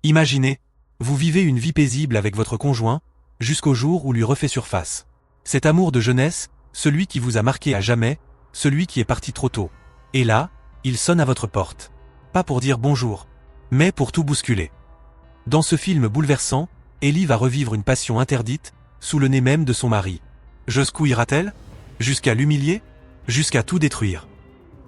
Imaginez, vous vivez une vie paisible avec votre conjoint, jusqu'au jour où lui refait surface. Cet amour de jeunesse, celui qui vous a marqué à jamais, celui qui est parti trop tôt. Et là, il sonne à votre porte. Pas pour dire bonjour, mais pour tout bousculer. Dans ce film bouleversant, Ellie va revivre une passion interdite, sous le nez même de son mari. Jusqu'où ira-t-elle? Jusqu'à l'humilier? Jusqu'à tout détruire.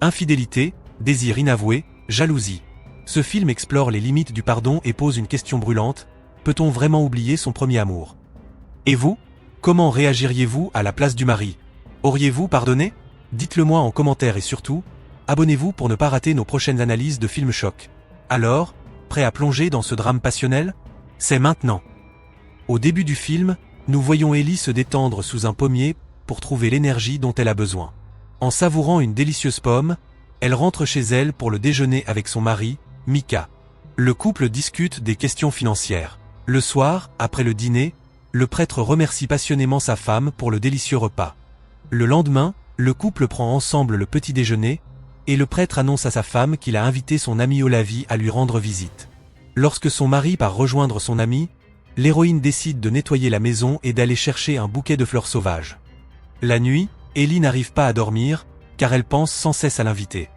Infidélité, désir inavoué, jalousie. Ce film explore les limites du pardon et pose une question brûlante: peut-on vraiment oublier son premier amour? Et vous? Comment réagiriez-vous à la place du mari? Auriez-vous pardonné? Dites-le moi en commentaire et surtout, abonnez-vous pour ne pas rater nos prochaines analyses de Film Choc. Alors, prêt à plonger dans ce drame passionnel? C'est maintenant. Au début du film, nous voyons Ellie se détendre sous un pommier pour trouver l'énergie dont elle a besoin. En savourant une délicieuse pomme, elle rentre chez elle pour le déjeuner avec son mari, Micah. Le couple discute des questions financières. Le soir, après le dîner, le prêtre remercie passionnément sa femme pour le délicieux repas. Le lendemain, le couple prend ensemble le petit déjeuner, et le prêtre annonce à sa femme qu'il a invité son amie Olavie à lui rendre visite. Lorsque son mari part rejoindre son amie, l'héroïne décide de nettoyer la maison et d'aller chercher un bouquet de fleurs sauvages. La nuit, Ellie n'arrive pas à dormir, car elle pense sans cesse à l'invité.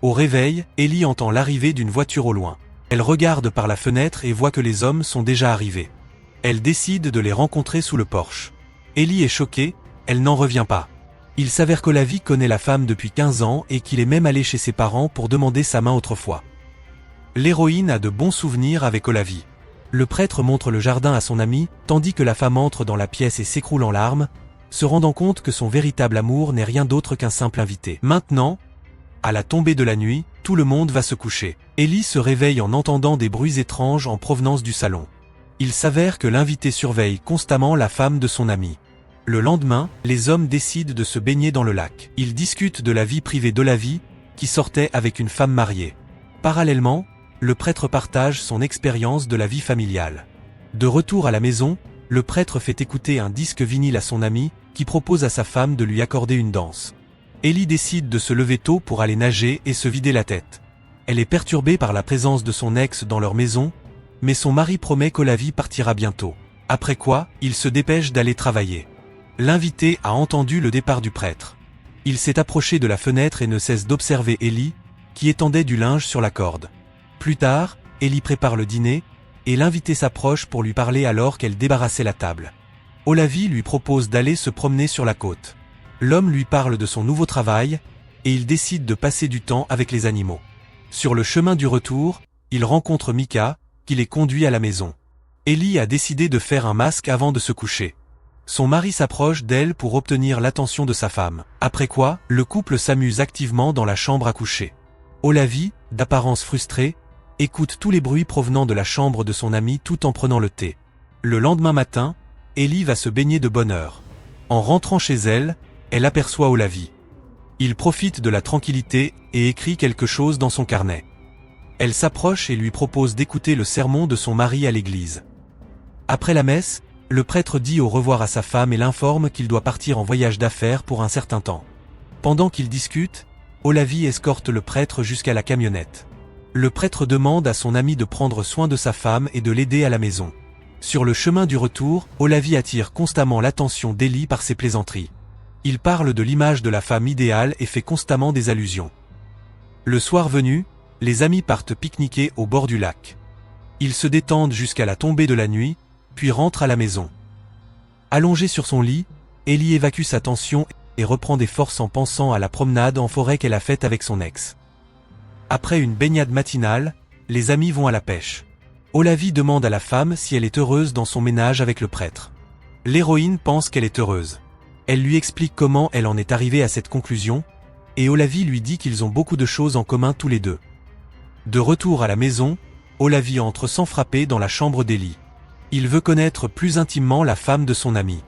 Au réveil, Ellie entend l'arrivée d'une voiture au loin. Elle regarde par la fenêtre et voit que les hommes sont déjà arrivés. Elle décide de les rencontrer sous le porche. Ellie est choquée, elle n'en revient pas. Il s'avère qu'Olavie connaît la femme depuis 15 ans et qu'il est même allé chez ses parents pour demander sa main autrefois. L'héroïne a de bons souvenirs avec Olavie. Le prêtre montre le jardin à son ami, tandis que la femme entre dans la pièce et s'écroule en larmes, se rendant compte que son véritable amour n'est rien d'autre qu'un simple invité. Maintenant, à la tombée de la nuit, tout le monde va se coucher. Ellie se réveille en entendant des bruits étranges en provenance du salon. Il s'avère que l'invité surveille constamment la femme de son ami. Le lendemain, les hommes décident de se baigner dans le lac. Ils discutent de la vie privée d'Olavie, qui sortait avec une femme mariée. Parallèlement, le prêtre partage son expérience de la vie familiale. De retour à la maison, le prêtre fait écouter un disque vinyle à son ami, qui propose à sa femme de lui accorder une danse. Ellie décide de se lever tôt pour aller nager et se vider la tête. Elle est perturbée par la présence de son ex dans leur maison, mais son mari promet qu'Olavie partira bientôt. Après quoi, il se dépêche d'aller travailler. L'invité a entendu le départ du prêtre. Il s'est approché de la fenêtre et ne cesse d'observer Ellie, qui étendait du linge sur la corde. Plus tard, Ellie prépare le dîner, et l'invité s'approche pour lui parler alors qu'elle débarrassait la table. Olavie lui propose d'aller se promener sur la côte. L'homme lui parle de son nouveau travail, et il décide de passer du temps avec les animaux. Sur le chemin du retour, il rencontre Micah, qui les conduit à la maison. Ellie a décidé de faire un masque avant de se coucher. Son mari s'approche d'elle pour obtenir l'attention de sa femme. Après quoi, le couple s'amuse activement dans la chambre à coucher. Olavie, d'apparence frustrée, écoute tous les bruits provenant de la chambre de son ami tout en prenant le thé. Le lendemain matin, Ellie va se baigner de bonne heure. En rentrant chez elle, elle aperçoit Olavie. Il profite de la tranquillité et écrit quelque chose dans son carnet. Elle s'approche et lui propose d'écouter le sermon de son mari à l'église. Après la messe, le prêtre dit au revoir à sa femme et l'informe qu'il doit partir en voyage d'affaires pour un certain temps. Pendant qu'ils discutent, Olavie escorte le prêtre jusqu'à la camionnette. Le prêtre demande à son ami de prendre soin de sa femme et de l'aider à la maison. Sur le chemin du retour, Olavie attire constamment l'attention d'Ellie par ses plaisanteries. Il parle de l'image de la femme idéale et fait constamment des allusions. Le soir venu, les amis partent pique-niquer au bord du lac. Ils se détendent jusqu'à la tombée de la nuit, puis rentrent à la maison. Allongée sur son lit, Ellie évacue sa tension et reprend des forces en pensant à la promenade en forêt qu'elle a faite avec son ex. Après une baignade matinale, les amis vont à la pêche. Olavie demande à la femme si elle est heureuse dans son ménage avec le prêtre. L'héroïne pense qu'elle est heureuse. Elle lui explique comment elle en est arrivée à cette conclusion, et Olavie lui dit qu'ils ont beaucoup de choses en commun tous les deux. De retour à la maison, Olavie entre sans frapper dans la chambre d'Ellie. Il veut connaître plus intimement la femme de son ami.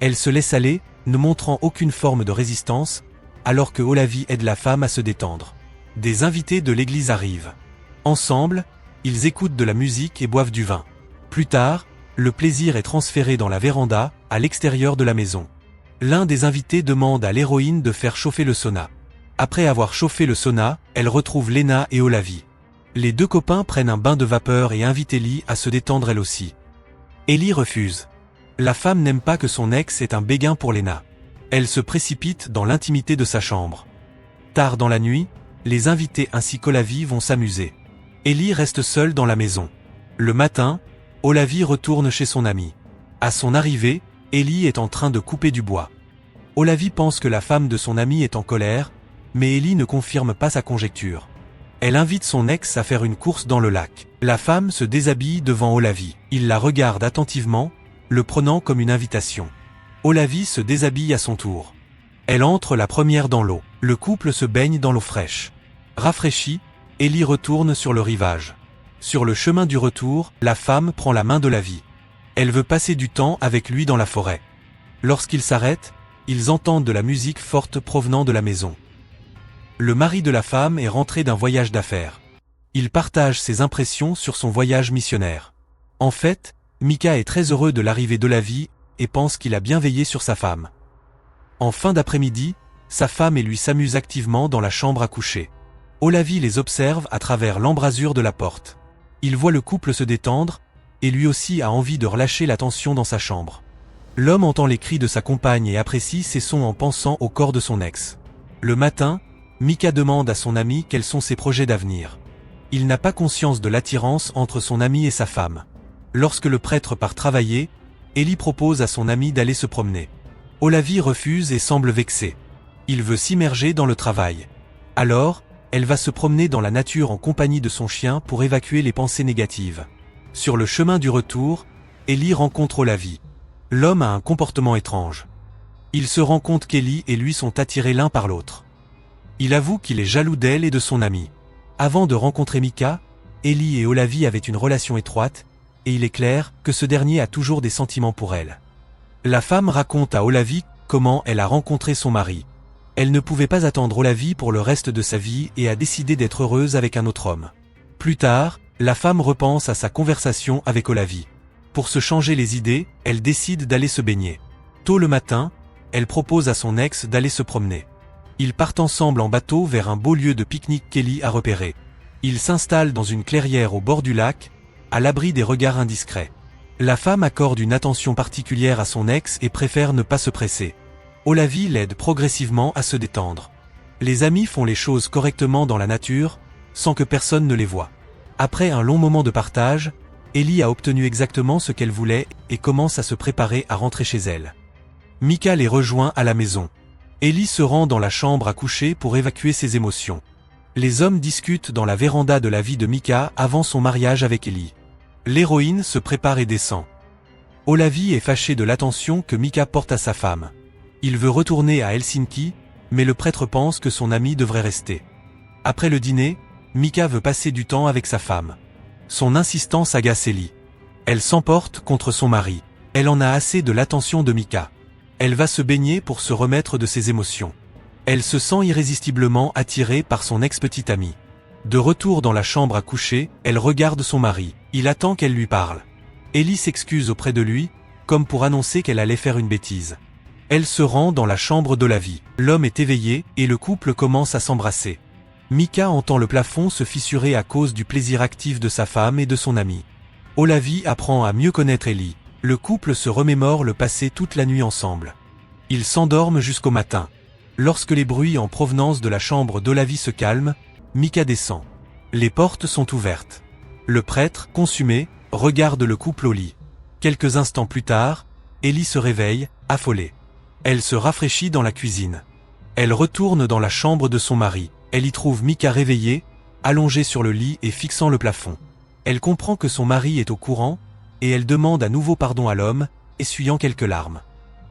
Elle se laisse aller, ne montrant aucune forme de résistance, alors que Olavie aide la femme à se détendre. Des invités de l'église arrivent. Ensemble, ils écoutent de la musique et boivent du vin. Plus tard, le plaisir est transféré dans la véranda, à l'extérieur de la maison. L'un des invités demande à l'héroïne de faire chauffer le sauna. Après avoir chauffé le sauna, elle retrouve Lena et Olavie. Les deux copains prennent un bain de vapeur et invitent Ellie à se détendre elle aussi. Ellie refuse. La femme n'aime pas que son ex ait un béguin pour Lena. Elle se précipite dans l'intimité de sa chambre. Tard dans la nuit, les invités ainsi qu'Olavi vont s'amuser. Ellie reste seule dans la maison. Le matin, Olavi retourne chez son ami. À son arrivée, Ellie est en train de couper du bois. Olavi pense que la femme de son ami est en colère, mais Ellie ne confirme pas sa conjecture. Elle invite son ex à faire une course dans le lac. La femme se déshabille devant Olavi. Il la regarde attentivement, le prenant comme une invitation. Olavi se déshabille à son tour. Elle entre la première dans l'eau. Le couple se baigne dans l'eau fraîche. Rafraîchie, Ellie retourne sur le rivage. Sur le chemin du retour, la femme prend la main d'Olavi. Elle veut passer du temps avec lui dans la forêt. Lorsqu'ils s'arrêtent, ils entendent de la musique forte provenant de la maison. Le mari de la femme est rentré d'un voyage d'affaires. Il partage ses impressions sur son voyage missionnaire. En fait, Mika est très heureux de l'arrivée d'Olavi et pense qu'il a bien veillé sur sa femme. En fin d'après-midi, sa femme et lui s'amusent activement dans la chambre à coucher. Olavi les observe à travers l'embrasure de la porte. Il voit le couple se détendre, et lui aussi a envie de relâcher la tension dans sa chambre. L'homme entend les cris de sa compagne et apprécie ces sons en pensant au corps de son ex. Le matin, Mika demande à son ami quels sont ses projets d'avenir. Il n'a pas conscience de l'attirance entre son ami et sa femme. Lorsque le prêtre part travailler, Ellie propose à son ami d'aller se promener. Olavi refuse et semble vexé. Il veut s'immerger dans le travail. Alors, elle va se promener dans la nature en compagnie de son chien pour évacuer les pensées négatives. Sur le chemin du retour, Ellie rencontre Olavi. L'homme a un comportement étrange. Il se rend compte qu'Ellie et lui sont attirés l'un par l'autre. Il avoue qu'il est jaloux d'elle et de son ami. Avant de rencontrer Mika, Ellie et Olavi avaient une relation étroite, et il est clair que ce dernier a toujours des sentiments pour elle. La femme raconte à Olavi comment elle a rencontré son mari. Elle ne pouvait pas attendre Olavi pour le reste de sa vie et a décidé d'être heureuse avec un autre homme. Plus tard, la femme repense à sa conversation avec Olavi. Pour se changer les idées, elle décide d'aller se baigner. Tôt le matin, elle propose à son ex d'aller se promener. Ils partent ensemble en bateau vers un beau lieu de pique-nique qu'Ellie a repéré. Ils s'installent dans une clairière au bord du lac, à l'abri des regards indiscrets. La femme accorde une attention particulière à son ex et préfère ne pas se presser. Olavi l'aide progressivement à se détendre. Les amis font les choses correctement dans la nature, sans que personne ne les voie. Après un long moment de partage, Ellie a obtenu exactement ce qu'elle voulait et commence à se préparer à rentrer chez elle. Mika les rejoint à la maison. Ellie se rend dans la chambre à coucher pour évacuer ses émotions. Les hommes discutent dans la véranda de la vie de Mika avant son mariage avec Ellie. L'héroïne se prépare et descend. Olavi est fâché de l'attention que Mika porte à sa femme. Il veut retourner à Helsinki, mais le prêtre pense que son ami devrait rester. Après le dîner, Mika veut passer du temps avec sa femme. Son insistance agace Ellie. Elle s'emporte contre son mari. Elle en a assez de l'attention de Mika. Elle va se baigner pour se remettre de ses émotions. Elle se sent irrésistiblement attirée par son ex-petite amie. De retour dans la chambre à coucher, elle regarde son mari. Il attend qu'elle lui parle. Ellie s'excuse auprès de lui, comme pour annoncer qu'elle allait faire une bêtise. Elle se rend dans la chambre d'Olavi. L'homme est éveillé et le couple commence à s'embrasser. Mika entend le plafond se fissurer à cause du plaisir actif de sa femme et de son ami. Olavi apprend à mieux connaître Ellie. Le couple se remémore le passé toute la nuit ensemble. Ils s'endorment jusqu'au matin. Lorsque les bruits en provenance de la chambre d'Olavi se calment, Mika descend. Les portes sont ouvertes. Le prêtre, consumé, regarde le couple au lit. Quelques instants plus tard, Ellie se réveille, affolée. Elle se rafraîchit dans la cuisine. Elle retourne dans la chambre de son mari. Elle y trouve Mika réveillée, allongée sur le lit et fixant le plafond. Elle comprend que son mari est au courant, et elle demande à nouveau pardon à l'homme, essuyant quelques larmes.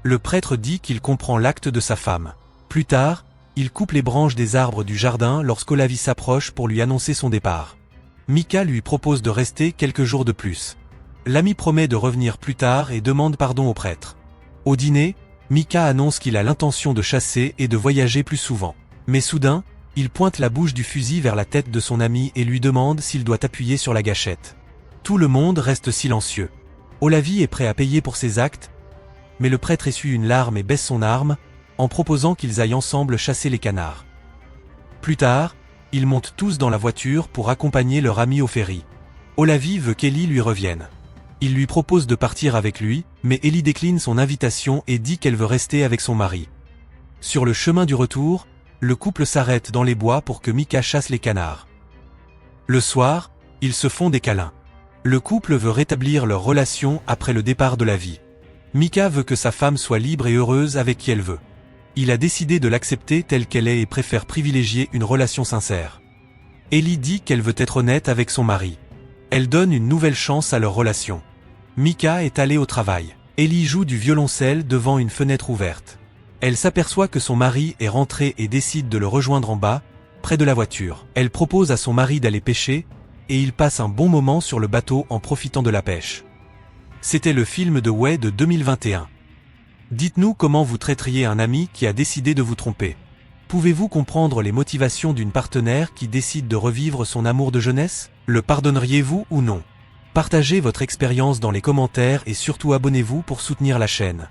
Le prêtre dit qu'il comprend l'acte de sa femme. Plus tard, il coupe les branches des arbres du jardin lorsqu'Olavi s'approche pour lui annoncer son départ. Mika lui propose de rester quelques jours de plus. L'ami promet de revenir plus tard et demande pardon au prêtre. Au dîner, Mika annonce qu'il a l'intention de chasser et de voyager plus souvent. Mais soudain, il pointe la bouche du fusil vers la tête de son ami et lui demande s'il doit appuyer sur la gâchette. Tout le monde reste silencieux. Olavi est prêt à payer pour ses actes, mais le prêtre essuie une larme et baisse son arme, en proposant qu'ils aillent ensemble chasser les canards. Plus tard, Ils montent tous dans la voiture pour accompagner leur ami au ferry. Olavi veut qu'Ellie lui revienne. Il lui propose de partir avec lui, mais Ellie décline son invitation et dit qu'elle veut rester avec son mari. Sur le chemin du retour, le couple s'arrête dans les bois pour que Micah chasse les canards. Le soir, ils se font des câlins. Le couple veut rétablir leur relation après le départ d'Olavi. Micah veut que sa femme soit libre et heureuse avec qui elle veut. Il a décidé de l'accepter telle qu'elle est et préfère privilégier une relation sincère. Ellie dit qu'elle veut être honnête avec son mari. Elle donne une nouvelle chance à leur relation. Micah est allée au travail. Ellie joue du violoncelle devant une fenêtre ouverte. Elle s'aperçoit que son mari est rentré et décide de le rejoindre en bas, près de la voiture. Elle propose à son mari d'aller pêcher, et ils passent un bon moment sur le bateau en profitant de la pêche. C'était le film de Way de 2021. Dites-nous comment vous traiteriez un ami qui a décidé de vous tromper. Pouvez-vous comprendre les motivations d'une partenaire qui décide de revivre son amour de jeunesse? Le pardonneriez-vous ou non? Partagez votre expérience dans les commentaires et surtout abonnez-vous pour soutenir la chaîne.